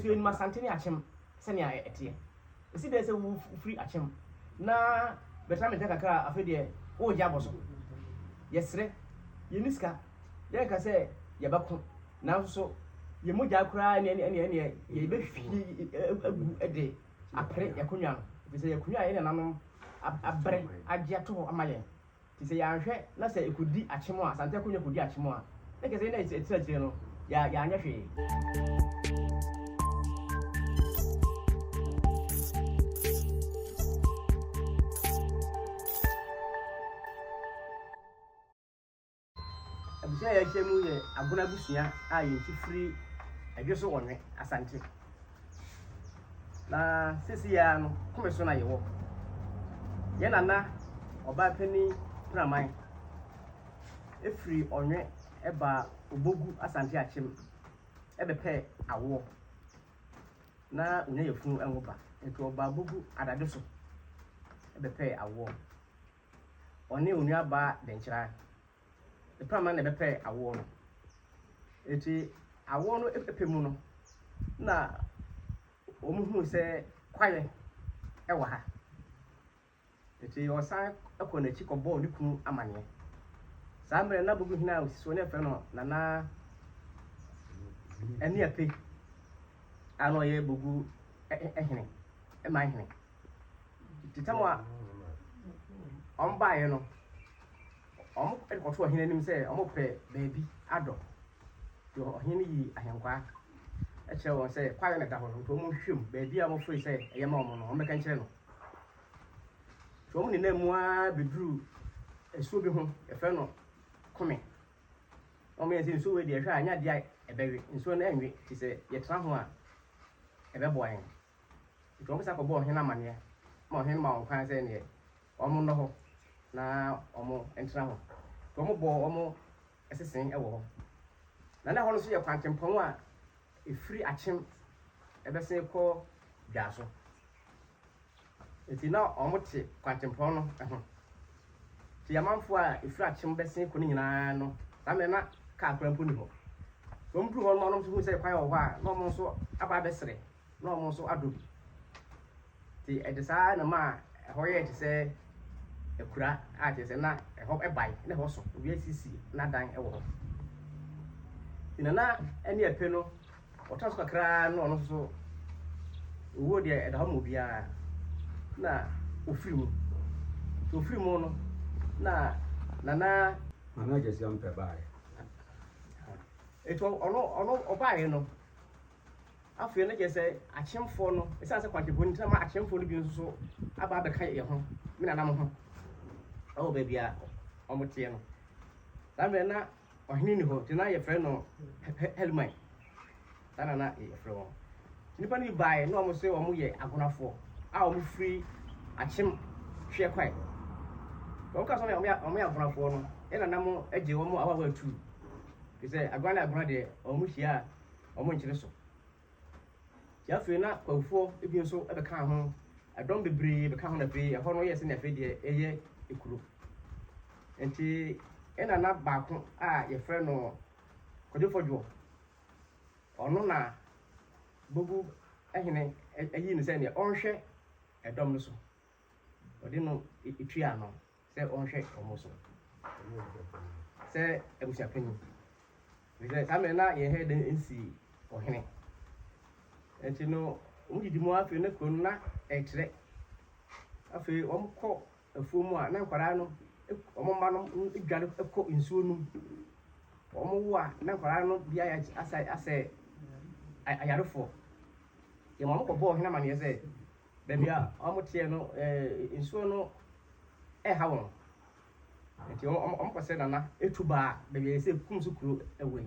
So in Masantini Achem, Senia etie. See there's a free Achem. Na betra me take akra afedie o jabo so. Yesre, Yeniska, ye ka say ye bako. Na so ye mogya kra ne ye be fi agu ede apre yakonwa. Bi say yakonwa ye nanom abre agye to amaye. Ti say ya hwɛ na say ekodi Achem a Asante akonwa kodi Achem a. Na ke say na etire no ya anya hwɛ. Abusua ya hyemu ye agona busua a ye free adweso wonwe Asante. Na sisi ya no komeso na yewo. Ye nana oba pani praman. Efiri onwe eba obogu Asante Achem ebepe awo. Na unya yefunu enwoba. Enti oba bogu adade so ebepe awo. Oni unya ba denchira. The praman na bepe awo no. Eti awo no epemu no na omuhu se kwaye ewa ha. Eti osan ekọ na chi kọbọ ni kunu amane. Saa mere na bugu hina osisi ne fe no nana eni ape ano ye bugu ehene ema ehene. Titamwa omba ye no omo ekoto ohene nim se omo pe baabi ado yo ohene yi ahenkwa e kire won se kwaye na da ho no to mo hwem baabi a mo free se eye ma omo no omo ka nkire no to mo ni na mu a beduru esuo bi ho e fe no kome omo ye se nsuo we de hwa anya dia ebewe nsuo na enwe ti se ye tra ho a ebebo ayen to mo sa ko bo ohene amane ma ohene ma won kwan se ne omo no ho na omo entra ho to mo bo omo esesen ewo ho na ho no so ye kwantempon a efiri Achem ebesen ko dwaso eti na omo te kwantempon no ho ti yamanfo a efiri Achem besen ko ni nyina no ta na ka akrampo ni ho to mo dru ho no so se kwan ho a na omo so aba besere na omo so adobi ti edesa na ma ho ye ti se ekura a te se na eho ebai na ho so obi asisi na dan ewo ina na eni epe no otaso kakra no no so owo de edaho mo bia na ofiri mu no na jesi am pe bae eto ono obae no afie na jese Achemfo no esa se kwantefo ni ma Achemfo no bi nso so aba be kan ye ho me na nam ho oh baby a omotie no sabe na ohini ni ho ti na ye frɛ no helmai sana na ye frɛ wo nipa ni bae no omo se omo ye agonafo a omo free Achem hwe kwai to ka so me omo ya agonafo no e na nam agye omo awawa atu ti se agona de omo hia omo nkyere so ya fe na kwafo ebi nso e be ka ho adom bebre be ka ho na fe e ho no ye se na fe de eye ekuro enti ena na baako a ye frɛ no kodefodwo ono na bogu ehene ayi ne se ne onhwɛ edom no so odi no etua no se onhwɛ omo so se ebusia panyi we say na ye he den nsi ohene enti no umudi mu afi ne ko na ekyere afi omkɔ afuo mu a na nkwara no omo ma no edware ekɔ nsuo num omo wo a na nkwara no bia ya asɛ ayarefo ye mo kɔ bɔ ohene ma ne sɛ baabi a omo tie no nsuo no ha won enti omo kɔ sɛ nana etuba baabi sɛ kum so kuro ewe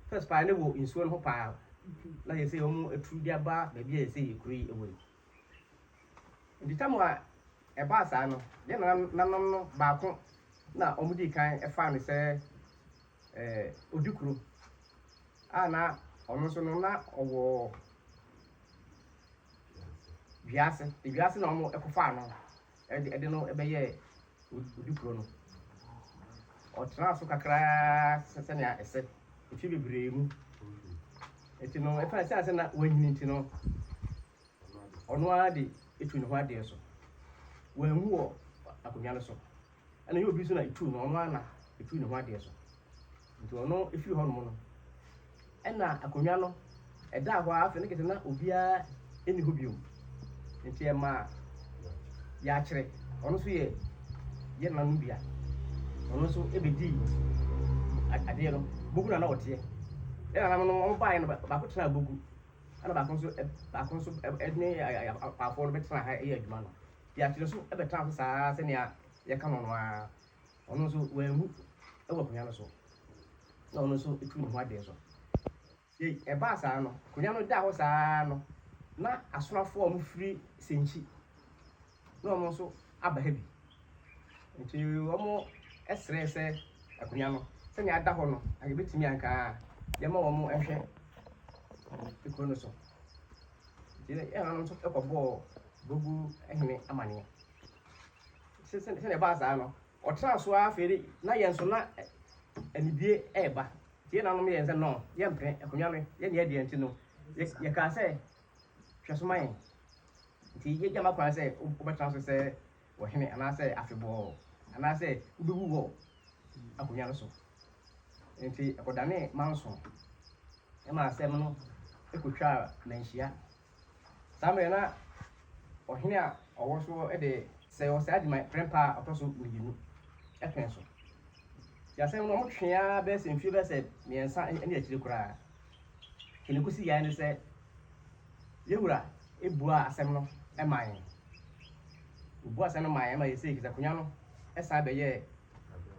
first pa ne wo nsuo no ho pa na ye sɛ omo etu dia ba baabi a sɛ ye kuro ewe enti tamu a eba asa no ye nanom no baako na omudi kan efa ne se odikuro ana ono so no na owo wiase na omo ekofa no ede no ebeye odikuro no o transfer kakra sese na ese efi bebre mu enti no e fa say na wanyini enti no ono ade etu ne ho ade so wanhu wo akonya no so ana yo bi so na etu no ono ana etu ne ho ade so nti ono efi ho no mo no ena akonya no eda ho afa ne kete na obia eni ho biom nti e ma ya kire ono so ye na no bia ono so ebedi ade no bugu na wote ya na no on bae no ba ko tena bugu ana ba ko so ne afo no betena ha e adwuma no ya kire so e beta so saa se ne ya ka no no a ono so wanhu e wo konya no so na ono so etu ne ho ade so ye e ba saa no konya no da ho saa no na asonafo o mo firi senchi na o mo so aba ha bi nti o mo esrese akonya no se ne ada ho no age betimi anka ye ma o mo ehwe iko no so nti e na no so ekobo gogu ehene amane se ne ba saa no o tra so afere na ye nso na anibie eba tie na no me ye nse no ye mpre akonya no ye ne ade anti no ye ka se hwesoman nti ye jama kwa se o betra so se wo hene ana se afebo ana se ubewu wo akonya no so nti akodane manso e ma asem no ekotwa na nhia samre na o hene a owo so e de se o se adi my grandpa otoso miginu e pen so ya se no mo twea be se mfie be se miensa ene akire kura kene kusi ya ne se yewura ebua asem no e man ebua asem no man ma yese kiza kunya no esa be ye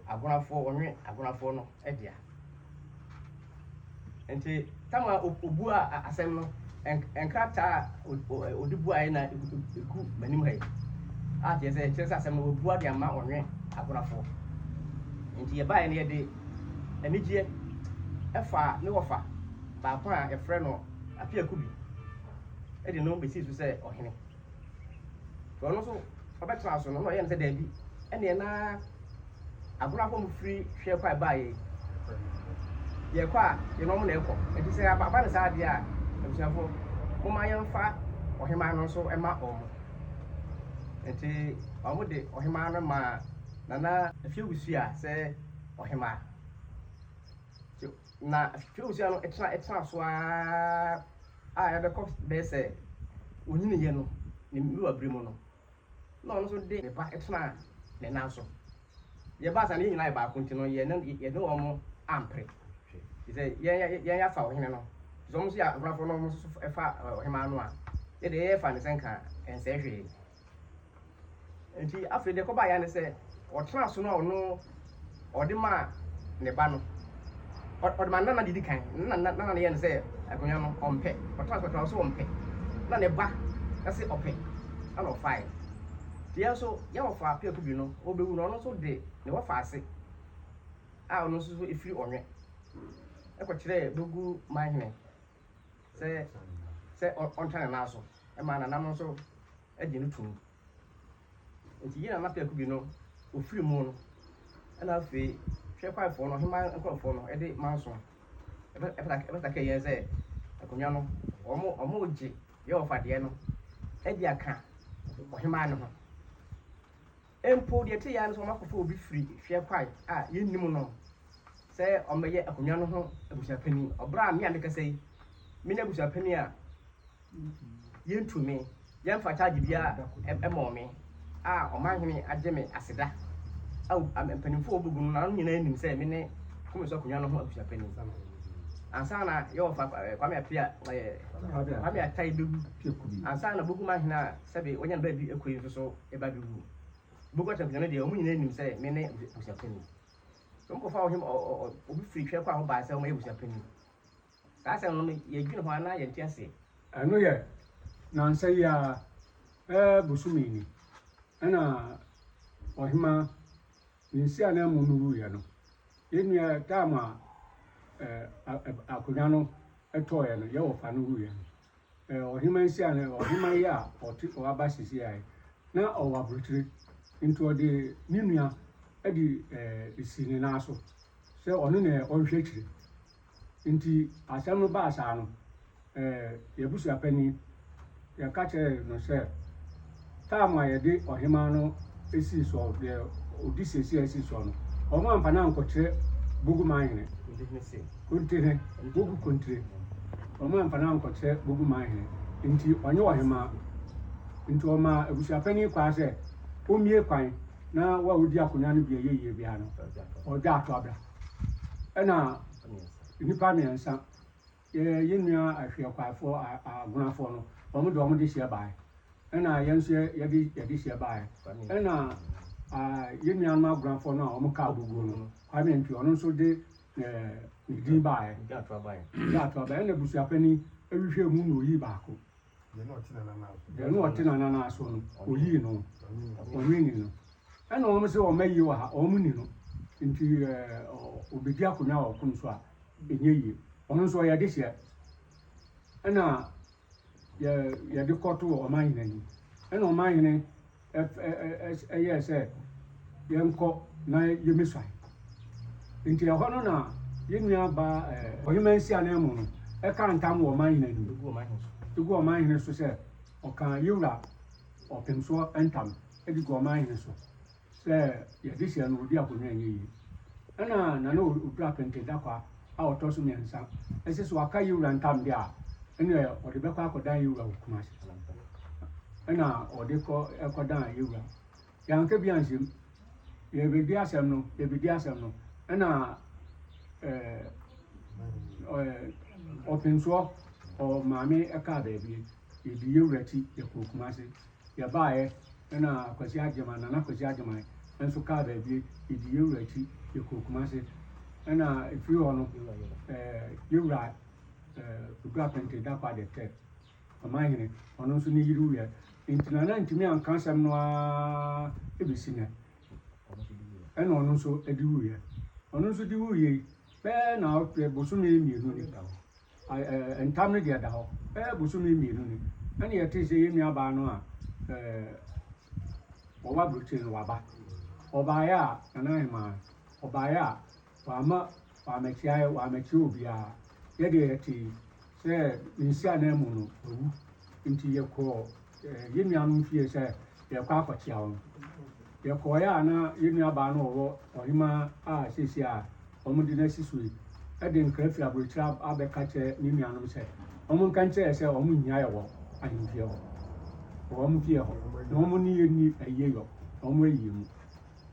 agonafo onwe agonafo no e dia enti tama obua asem no enkrata odibua ai na egu manim hai a je se kire asem no obua dia ma onwe agonafo enti ye bae ne ye de anigye efa ne wofa ba kwa a efre no apia kubi e de no be si so se ohene to no so obetra so no ye nse da bi ene na agora ko mu free hwe kwa bae ye kwa ye no mo na ekọ enti se aba ne sa de a abusiafo mo ma ye mfa ohema no so e ma o enti o mo de ohema no ma nana afie wusia se ohema na afie wusia no etna so a ya be ko be se onyine ye no ni mi wa brimo no na ono so de ba etna ne na so ye ba sa ne nyina ba ko ntino ye ne wo mo ampre se ye ya fa ohene no so mo so ya brafo no mo so e fa ohema no a ye de ye fa ne senka ense hwe enti afre de ko ba ya ne se o tra so no ono odi ma ne ba no odi ma nana didi kan nana ne ye ne se akonya no ompe o tra so ompe na ne ba na se ope ana ofai dia so ya wo fa apia kubi no obewu no ono so de ne wo fa ase a ono so efiri onwe e ko kire dogu mahine se on tane na so e ma na nam so e di no tum nti yina na apia kubi no ofiri mu no ana fe hwe kwai fo no hima nkrofo no e de manso e ta ke ye se akonya no omo je ye wo fa de no e di aka o hima no ho empo de te ya no so makofo obi free hwe kwai a ye nim no se o meye akonya no ho abusia pani obra me ame kase me na abusia pani a ye ntumi ye mfa charge bia e mo me a o mahene age me aseda au ampanimfo obugu no na nyina anim se me ne komeso akonya no ho abusia pani ansa na ye ofa kwame apia kwame atai begu ansa na bugu mahena sebe wonya ba bi ekoyi so e ba begu bugu atampi na de o nyina anim se me ne abusia pani so mko fa ohim obi free hwe kwa ho ba se o ma abusia pani sa se no ye dwene ho ana ye ntiase ano ye na nsa ya busumi ni ana ohima nsi ana mu nuru ya no yenu tama akonya no eto ya no ye wo fa nuru ya no ohima nsi ana ohima ya o aba sisi ai na o wa brutire into de ninua edi isini na so se onu ne o hwe kire nti asam no ba asa no yebusu apani ya ka che no se time a yede ohema no esi so de odisesi esi so no omo amfa na nkoche bugu mahene kontire bugu kontire omo amfa na nkoche bugu mahene nti onye ohema nti oma ebusu apani kwa se omie kwan na wa odi akonya no bia yeye bia no oja ato abra ena nipa miensa yenua ahwekwafo agunafo no omo de hye bae ena yenso yedi hye bae ena yenua no agunafo no omo ka gugu no kwame nti ono nso de din bae ja ato bae ena busu apani ehwehwe mu no yi baako ye no otina na na so no oyi no onwini no ena omo se omayi wa ha omo ni no nti obedi akonya wa kun so a enye yi ono nso ya de hye ena ya de koto oman hinani ena oman hine se yenko na yemisai nti ya hono na yenua ba ohimansi anemu no e ka ntam oman hinani egu oman hine so se okan yura opemso entam edi go oman hine so se ya de hye no odi akonya enye yi ena na no odura pente dakwa a otoso miensa ese so aka yura ntam dia ene ode be kwa akodan yura okumase ena ode ko ekodan yura yanke bi ansim ye bedi asem no ena opinso o mame eka bebi edi yura ti ye okumase ye baaye ena kwasi agema na kwasi agema enso ka bebi edi yura ti ye okumase ena if you ono yura ugwa pente da kwa de te amahine ono nso ni yiru ya intina na ntimi anka sem no a ebisi ne ena ono nso ediwu ya ono nso diwu ye be na bosumi mienu ni entam ne de da ho bosumi mienu ni ena ye te se yemi aba no a owa brutin waba oba ya na hima oba ya wa mechi obia yede yeti se nsia na mu no owu nti yeko yenua no fie se yekwa akochia wo yeko ya na yenua ba no wo ohima a sesi a omudi na sisui ede nkrafi abrochira abeka che nenua no se omu nkanche se omu nya yewo ahimfie ho omu fie ho na omu ni yeni ayeyo omu ayimu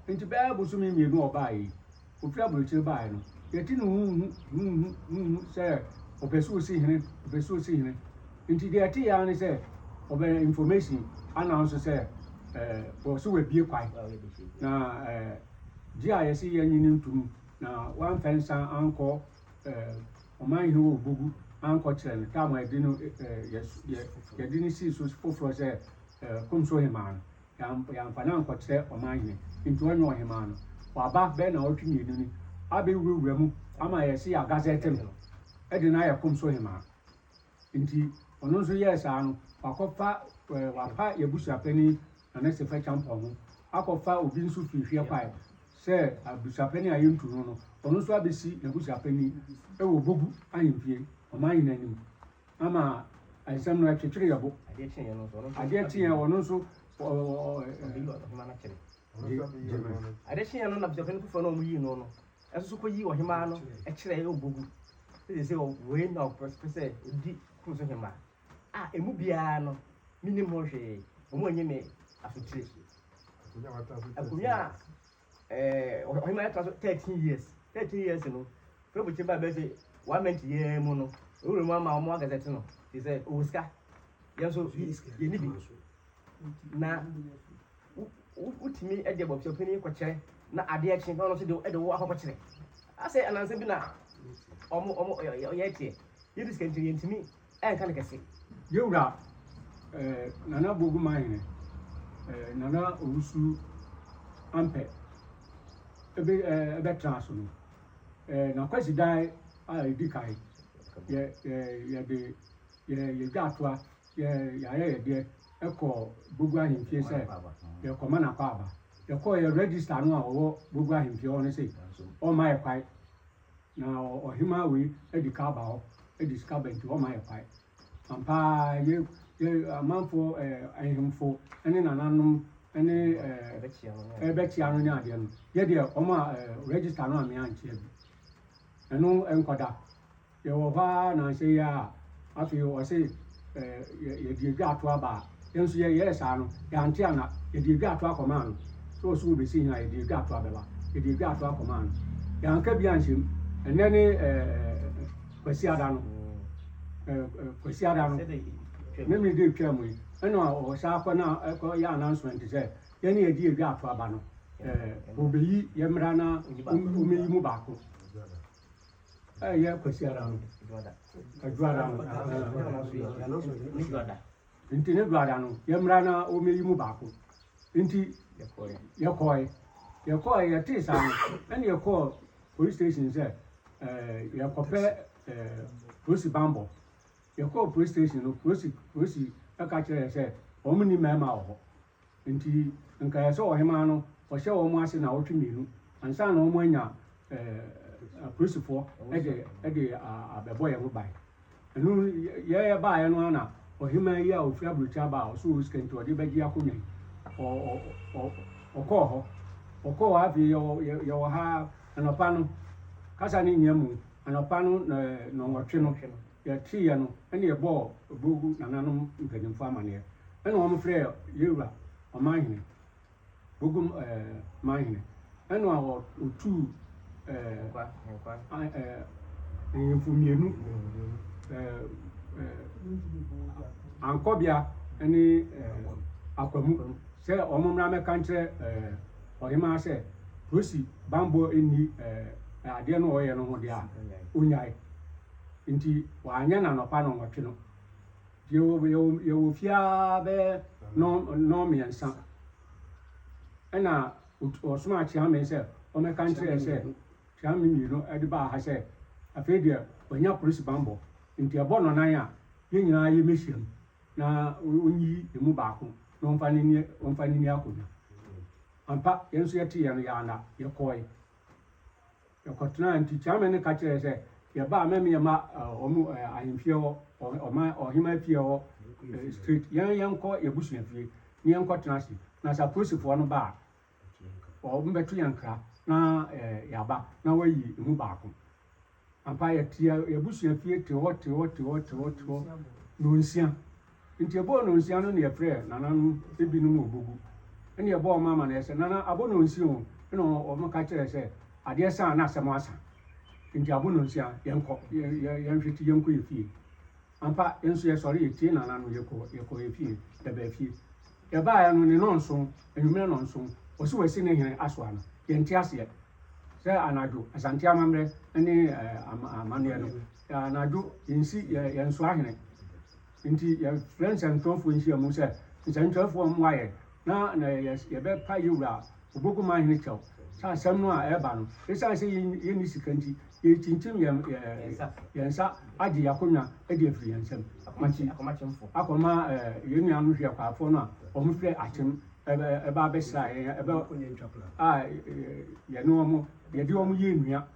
nti ba busumi mienu oba yi ofi abrochira ba yi no yeti no se opesu si hene nti de ati ya ni se obe information announce se o so we bie kwai na GIS ye nyini ntum na wan fensa anko oman hi wo bogu anko kire ne ta ma edi no ye di ni si so foforo se komso heman ya mfana anko kire oman hi nti onyo heman wa ba be na otwi ni ni abe wuwura mu ama ye si ya gazette no edi na ya komso hema nti ono nso yes anu wakofa wapa yebusu apani na se fa champo ho akofa obi nso fihwe kwai se abusu apani ayintu no ono nso abesi yebusu apani ewo bogu ayimfie oman nanim ama aisam no atwetwere yabo ade tie ono nso ade tie no na busu apani fofo na omu yi no eso ko yi ohima no e kire e obogu se we na opese di kuzo hima emu bia no minimum hwe omo nyeme afutire akunya ohima ya taso 13 years no febo chimba be se 1 month ye mu no uru mu ama omo agazete no se oska yenso ye ni bi na utimi ede bobso pani ko kire na ade a kire no so de wo akoko kire ase ananse bi na omo yete yidis kan tiri ntimi kan kase yewra nana bogu mahine nana owusu ampe ebe transo no na kwasi dai a edikai ye gatwa ye de eko bogu ahimfie se ye koma na kwa aba ye ko ye register no a wo bogu ahimfie ho ne se o mai kwai na ohima we edika ba ho ediska benti o mai kwai ampa ye amanfo ahemfo ene nananom ene ebechia no nya de no ye de oma register no amia nche bi eno enkoda ye wo fa na se ya afi o se ye di gwa to aba yenso ye sa no ya ante ana ye di gwa to akoma no so be si nya ye di gwa to abeba ye di gwa to akoma no ya nka bi anhim ene ne kwasi ada no kwasi ada no me me dey twa mu eno o sha akọ na akọ ya announcement say ye ne ye di gwa to aba no obeyi ye mra na omeyi mu baako ye kwasi ada no Eduada inti ne duada no ye mra na o meyi mu baako inti ye koi ye te sa no ene ye call police station say ye kope police bambo ye call police station no police e ka kire say o mu ni mema o inti nka ye so o hema no o hye o mu ase na o twemenu ansa na o mu anya police for ede abebo ye mu bai enu ye ba ye no na ohima ye a ofi abrucha ba o so skenti ode beji akonya o ko afi yo ha anopa no kasa ni nyamu anopa no no nwotwe no ye ti ye no ene ye bo obogu nananom mpanimfo amane ene o mfre yewura o manhene bogum manhene ene o otu mienu ankobia ene akwamu se omumra meka ntre ohima se prosi bambo eni ade no oye no ho dia onyai nti wanya na no pa no nwotwe no yo fia be no miensa ena osuma chia me se o meka ntre se Chami no ediba ha se afedia onya police bambo nti ebo no nan a ye nyina ye mehiem na onyi emu baako no mfani ni akonya ampa yenso yete ye no ya na ye koi ye kotena nti chami ne ka kire se ye ba ameme ma omu ahemfie ho ohima fie ho street yan ko ye busu afie ni yan ko tena si na sa police fo no ba o mbetu yankra na yaba na wayi emu baako ampa ye tia ye busu afie te ho no nsia nti ebo no nsia no ne ye frɛ nananu ebinum obogu ene ye bo mama na ye sɛ nana abo no nsia o ene o mo ka kyerɛ sɛ ade sa na asɛm asa nti abo no nsia ye nkɔ ye nhweti ye nkɔ ye fie ampa enso ye sɔre ye tie nananu ye kɔ ye fie ye ba fie ye ba ya no ne no nso enwumere no nso o so wasi ne hene aso ano ye nti ase se anado asante amamre ene amane no anado yensi ye nso ahene nti ye friends and tofo nsi amu se nsantofo mu aye na ye be pa yura obogu ma hene chew sa asem no a eba no esa se ye ni sikanti ye tintim ye nsa age yakonya ade afiri yansam machi akoma ye nua no hwe kwafo no a o mfre atem eba besra eba ye no mo ye di o mo ye nua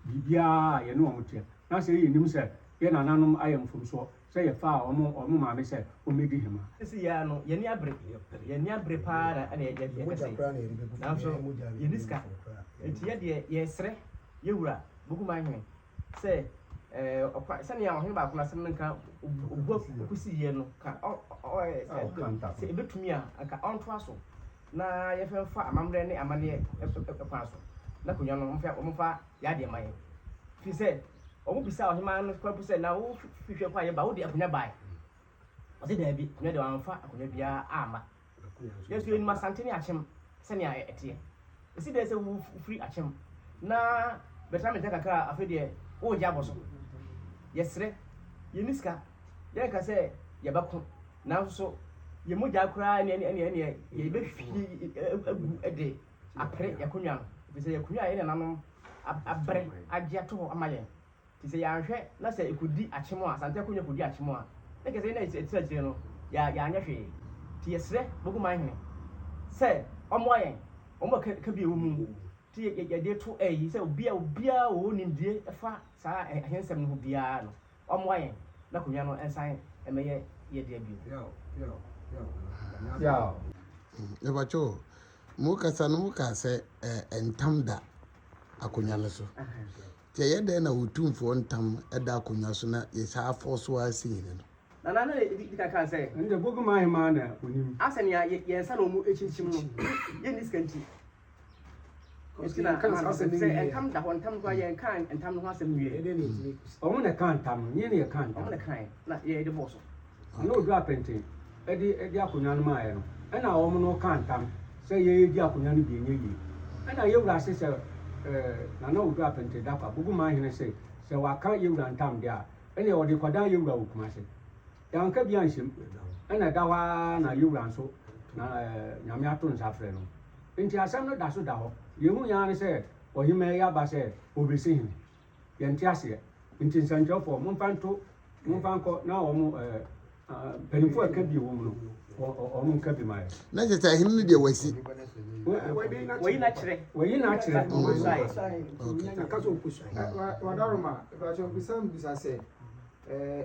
bibia ye no mo te na se ye nim se ye nananom ayemfom so se ye fa o mo maame se o medi hema ese ya no ye ni abre pa na ye kase na so ye diska enti ye de ye sre ye wura bugu ma hene se opa se ne ya hene ba ko na sem nka obu kusi ye no ka se ebetumi aka onto aso na ye fa amamre ne amane kwa so na kunya no mfa ya de maye fi se omo bisa ohima no kwapu se na wo hwehwe kwa ye ba wo de akunya bai o se da bi kunya de wanfa akunya bia ama yesu eni masante ne achem se ne ete esi de se wo free achem na betra me kakra afede o ja boso yesre ye niska ye ka se ye bako na so ye moja kura ne ye be hwi ede apre yakunya no bi se yakunya ye nanom abre agye to amaye ti se ya hwe na se ekudi achemo a sante akunya kudi achemo a e ke se na etire no ya anya hwe ti yesre bogu man hene se omo ayen omo ka bi ewumu ti ye de to yi se obia o nimdie fa sa ahensem no bia no omo ayen na kunya no ensan ɛmɛyɛ yɛ deɛ bio Yeah. Nebacho, Mukasa no Mukase, and Tamda Akunyaso. Tayada na utumfo ntam ɛda akonya so na yɛsa afɔ so asi ne no na di ka sɛ Nde bogu mai mana unim. asɛnea yɛnsa na ɔmu ɛkyinkyim no yɛnni sika nti sɛ ɛntam da hɔ ntam no yɛnka ntam no ho asɛm wie Omo na kan tam, nye ne kan ɔmo tam. ne kae na yɛde bɔɔ so Na odu apente. Edi akonya no mai no. Ɛna omo no kan tam. Sɛ ye di akonya no bi enye yi. Ɛna ye wura se sɛ na odu apente da kwa bogu mai hene sɛ waka ye wura ntam de a. Ɛna ɔde kwadan ye wura okuma se. Yanka bi anhyem. Ɛna da wa na ye wura nso na nyame ato nsa frɛ no. Nti asɛm no da so da hɔ. Yehu ya ne sɛ ɔhema ya ba sɛ obesi hene. Yɛnte ase. Nti nsɛnkyɛwfo momfa nkɔ na ɔmo penifo aka bi wɔ mu no ɔmo nka bi ma yɛ. na kyerɛ sɛ hene no deɛ wasi wɔyi na kyerɛ wadaroma ɛbɛkyɛ bisa sɛ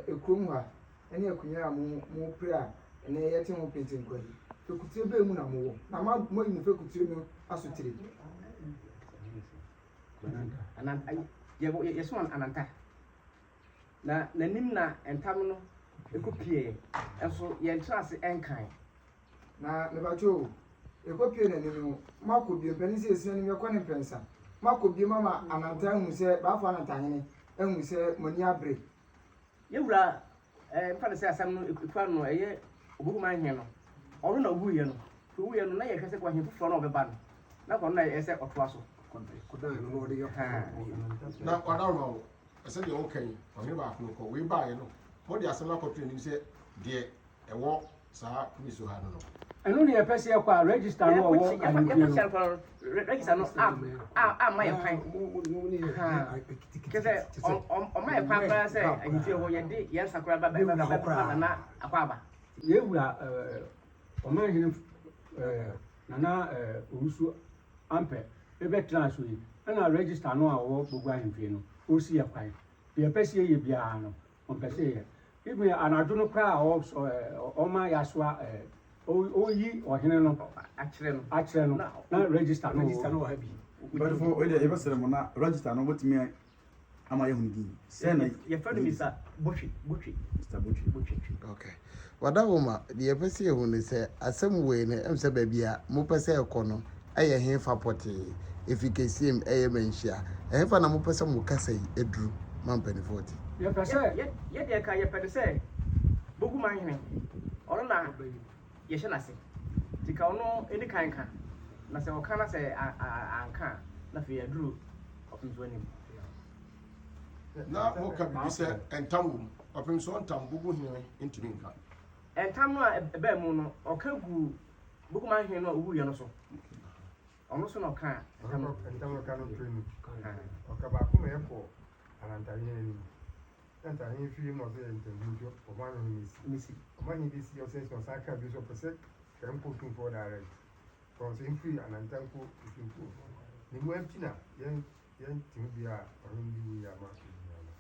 ekurom ha ɛne akunya a mo pre a ɛne yɛte ho penti nkwadi fekutire bɛɛ mu na mowɔ na mo yi mo fekutire no asotire yɛso ananta na n'anim na ntam no ɛkɔpie ɛnso yɛntena ase ɛnkan na mebakyɛ ɛkɔpie n'anim no moakɔ bie mpani sɛ ɛsi n'anim yɛkɔ ne mprɛnsa moakɔ bie mama ananta ahu sɛ baafo anantahene ahu sɛ mani abere yɛwura mfa ne sɛ asɛm no ɛkura no ɛyɛ ɔbɛkuma ahene no ɔno na ɔwuiɛ no na yɛhwɛ sɛ kɔahe foforɔ na ɔbɛba no na kɔno na ɛyɛ sɛ ɔtoa so na wadaroma ɛsɛ deɛ wokan ɔhene baako no kɔ wei baeɛ no mode asɛm no akɔto anim sɛ deɛ ɛwɔ saa miso ha no no Ɛno ne yɛpɛ sɛ yɛkɔ a register no ɔwɔ ahemfie no. register no amma yɛ kwan kɛ sɛ ɔma yɛ kwan koraa sɛ ahemfie hɔ yɛde yɛn sakora na akɔ aba Yɛwura ɔmanhene nana owusu ampɛ ɛbɛtena so yi ɛna register no a ɔwɔ bogu ahemfie no ɔsi yɛ kwan yɛpɛ sɛ yɛyɛ biara no ɔmpɛ sɛ yɛ ibi anadwo no koraa a ɔma yɛasoa oyi ɔhene no akyerɛ no na register no wɔ ha bi but for oile yɛbɛsrɛ mo na register no wotumi ama yɛhu din sɛ na yɛfrɛ no misa botwe Mr. Butchie. okay wadawoma deɛ yɛpɛ sɛ yɛhu ne sɛ asɛm wei no ɛm sɛ baabi a mopɛ sɛ ɛkɔ no ɛyɛ hefa pɔtee ɛfi kɛsiem ɛyɛ manhyia ɛhefa na mopɛ sɛ mo kasa yi aduru ma mpanifo te yɛpɛ sɛ yɛdeɛ ka yɛpɛ de sɛ bogu ma hene ɔno na yɛhyɛ n'ase nti ka ɔno ɛni kan ka na sɛ ɔka na sɛ anka na afei aduru ɔpemso anim na woka biribi sɛ ɛntam wɔ mu ɔpem so ɔntam bogu hene ntumi nka ɛntam no a ɛbaa mu no ɔka gu bogu ma hene no a ɔwuiɛ no so ɔno so na ɔka ntam no ka no mpirinu ɔka baako ma ɛkɔ anantahene anim anantahene firi mu ɔsɛ yɛ ntambuntwo ɔma no ho mesi ɔma ne bi si ɔsɛ sɛ ɔsan ka bi so ɔpɛ sɛ kɛmpo tumfoɔ direct kɔnsɛ mfiri anantanko tumfoɔ ne mu amti na yɛntimi bi a ɔno bi wuyi ama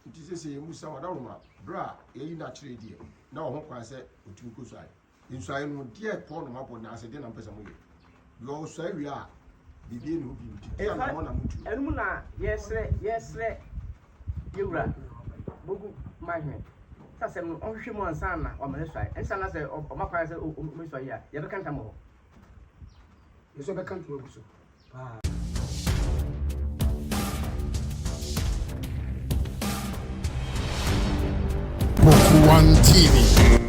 nti sɛ sɛ yɛmu sa wadaroma berɛ a yɛyi no akyerɛ deɛ na ɔho kwan sɛ ɔtumi kɔ suae nsuae no deɛ pɔw nom abɔ naasɛ deɛ na mpɛ sɛ moyɛ yɛ ɔsuae wie a bibie ne ho bi nti ɛna na motu ɛno na yɛsrɛ yɛwura bogu ma hene sɛ asɛm no ɔhwehwɛ mu ansa na ɔmane suae ɛnsa na sɛ ɔma kwan sɛ ɔmɛsuae a yɛbɛka ntam hɔ yɛsɛ bɛka ntoma agu so Boku One TV.